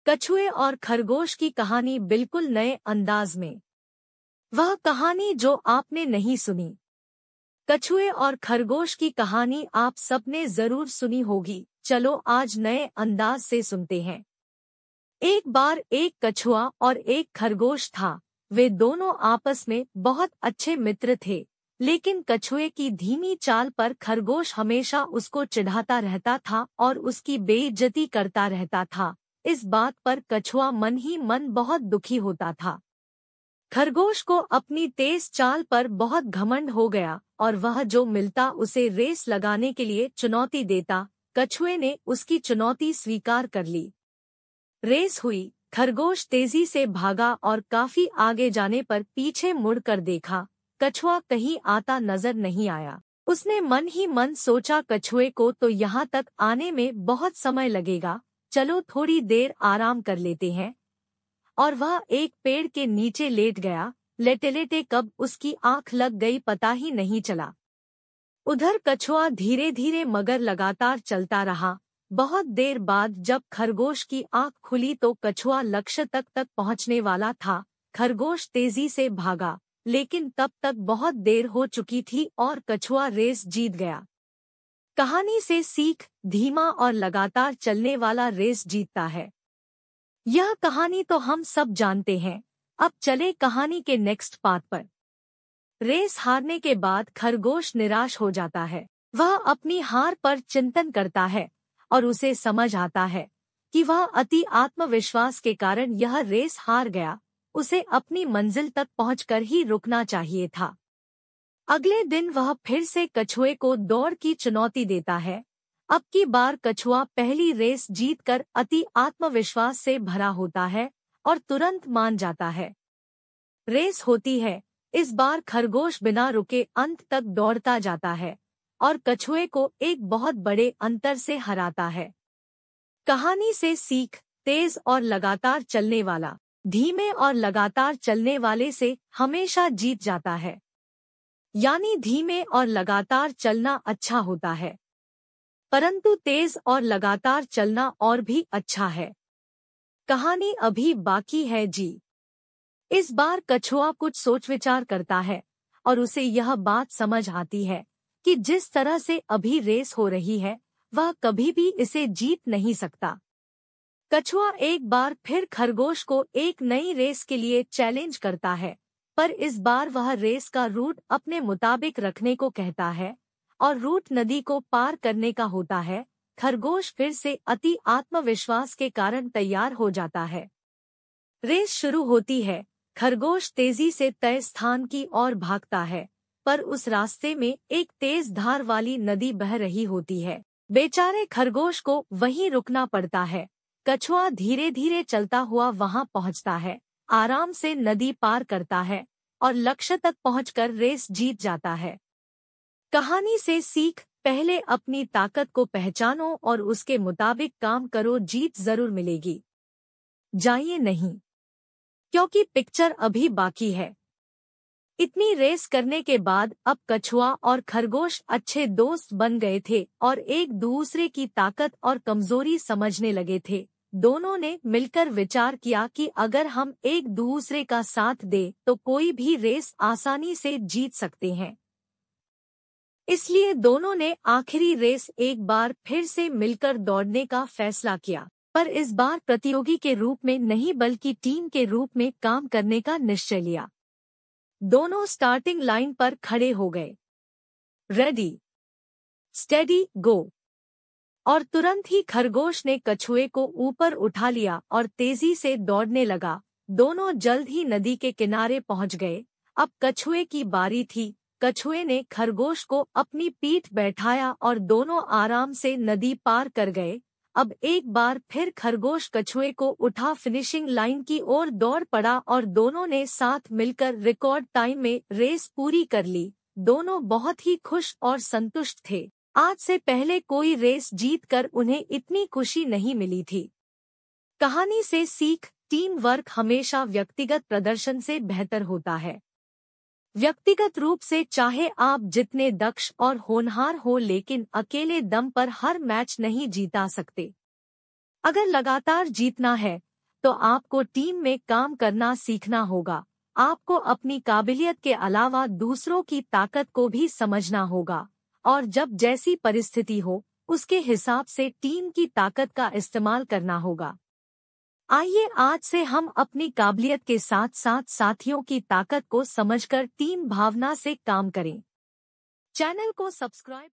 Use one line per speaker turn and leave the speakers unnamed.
कछुए और खरगोश की कहानी बिल्कुल नए अंदाज में। वह कहानी जो आपने नहीं सुनी। कछुए और खरगोश की कहानी आप सबने जरूर सुनी होगी। चलो आज नए अंदाज से सुनते हैं। एक बार एक कछुआ और एक खरगोश था। वे दोनों आपस में बहुत अच्छे मित्र थे, लेकिन कछुए की धीमी चाल पर खरगोश हमेशा उसको चिढ़ाता रहता था और उसकी बेइज्जती करता रहता था। इस बात पर कछुआ मन ही मन बहुत दुखी होता था। खरगोश को अपनी तेज चाल पर बहुत घमंड हो गया और वह जो मिलता उसे रेस लगाने के लिए चुनौती देता। कछुए ने उसकी चुनौती स्वीकार कर ली। रेस हुई। खरगोश तेजी से भागा और काफी आगे जाने पर पीछे मुड़कर देखा। कछुआ कहीं आता नजर नहीं आया। उसने मन ही मन सोचा, कछुए को तो यहाँ तक आने में बहुत समय लगेगा, चलो थोड़ी देर आराम कर लेते हैं। और वह एक पेड़ के नीचे लेट गया। लेटे लेटे कब उसकी आंख लग गई पता ही नहीं चला। उधर कछुआ धीरे धीरे मगर लगातार चलता रहा। बहुत देर बाद जब खरगोश की आंख खुली तो कछुआ लक्ष्य तक पहुंचने वाला था। खरगोश तेजी से भागा, लेकिन तब तक बहुत देर हो चुकी थी और कछुआ रेस जीत गया। कहानी से सीख, धीमा और लगातार चलने वाला रेस जीतता है। यह कहानी तो हम सब जानते हैं। अब चले कहानी के नेक्स्ट पार्ट पर। रेस हारने के बाद खरगोश निराश हो जाता है। वह अपनी हार पर चिंतन करता है और उसे समझ आता है कि वह अति आत्मविश्वास के कारण यह रेस हार गया। उसे अपनी मंजिल तक पहुंचकर ही रुकना चाहिए था। अगले दिन वह फिर से कछुए को दौड़ की चुनौती देता है। अब की बार कछुआ पहली रेस जीतकर अति आत्मविश्वास से भरा होता है और तुरंत मान जाता है। रेस होती है। इस बार खरगोश बिना रुके अंत तक दौड़ता जाता है और कछुए को एक बहुत बड़े अंतर से हराता है। कहानी से सीख, तेज और लगातार चलने वाला धीमे और लगातार चलने वाले से हमेशा जीत जाता है। यानी धीमे और लगातार चलना अच्छा होता है, परंतु तेज और लगातार चलना और भी अच्छा है। कहानी अभी बाकी है जी। इस बार कछुआ कुछ सोच विचार करता है और उसे यह बात समझ आती है कि जिस तरह से अभी रेस हो रही है वह कभी भी इसे जीत नहीं सकता। कछुआ एक बार फिर खरगोश को एक नई रेस के लिए चैलेंज करता है, पर इस बार वह रेस का रूट अपने मुताबिक रखने को कहता है और रूट नदी को पार करने का होता है। खरगोश फिर से अति आत्मविश्वास के कारण तैयार हो जाता है। रेस शुरू होती है। खरगोश तेजी से तय स्थान की ओर भागता है, पर उस रास्ते में एक तेज धार वाली नदी बह रही होती है। बेचारे खरगोश को वहीं रुकना पड़ता है। कछुआ धीरे धीरे चलता हुआ वहां पहुंचता है, आराम से नदी पार करता है और लक्ष्य तक पहुंचकर रेस जीत जाता है। कहानी से सीख, पहले अपनी ताकत को पहचानो और उसके मुताबिक काम करो, जीत जरूर मिलेगी। जाइए नहीं, क्योंकि पिक्चर अभी बाकी है। इतनी रेस करने के बाद अब कछुआ और खरगोश अच्छे दोस्त बन गए थे और एक दूसरे की ताकत और कमजोरी समझने लगे थे। दोनों ने मिलकर विचार किया कि अगर हम एक दूसरे का साथ दें तो कोई भी रेस आसानी से जीत सकते हैं। इसलिए दोनों ने आखिरी रेस एक बार फिर से मिलकर दौड़ने का फैसला किया, पर इस बार प्रतियोगी के रूप में नहीं बल्कि टीम के रूप में काम करने का निश्चय लिया। दोनों स्टार्टिंग लाइन पर खड़े हो गए। रेडी, स्टेडी, गो। और तुरंत ही खरगोश ने कछुए को ऊपर उठा लिया और तेजी से दौड़ने लगा। दोनों जल्द ही नदी के किनारे पहुंच गए। अब कछुए की बारी थी। कछुए ने खरगोश को अपनी पीठ बैठाया और दोनों आराम से नदी पार कर गए। अब एक बार फिर खरगोश कछुए को उठा फिनिशिंग लाइन की ओर दौड़ पड़ा और दोनों ने साथ मिलकर रिकॉर्ड टाइम में रेस पूरी कर ली। दोनों बहुत ही खुश और संतुष्ट थे। आज से पहले कोई रेस जीतकर उन्हें इतनी खुशी नहीं मिली थी। कहानी से सीख, टीम वर्क हमेशा व्यक्तिगत प्रदर्शन से बेहतर होता है। व्यक्तिगत रूप से चाहे आप जितने दक्ष और होनहार हो, लेकिन अकेले दम पर हर मैच नहीं जीता सकते। अगर लगातार जीतना है तो आपको टीम में काम करना सीखना होगा। आपको अपनी काबिलियत के अलावा दूसरों की ताकत को भी समझना होगा और जब जैसी परिस्थिति हो उसके हिसाब से टीम की ताकत का इस्तेमाल करना होगा। आइए आज से हम अपनी काबिलियत के साथ साथ साथियों की ताकत को समझकर टीम भावना से काम करें। चैनल को सब्सक्राइब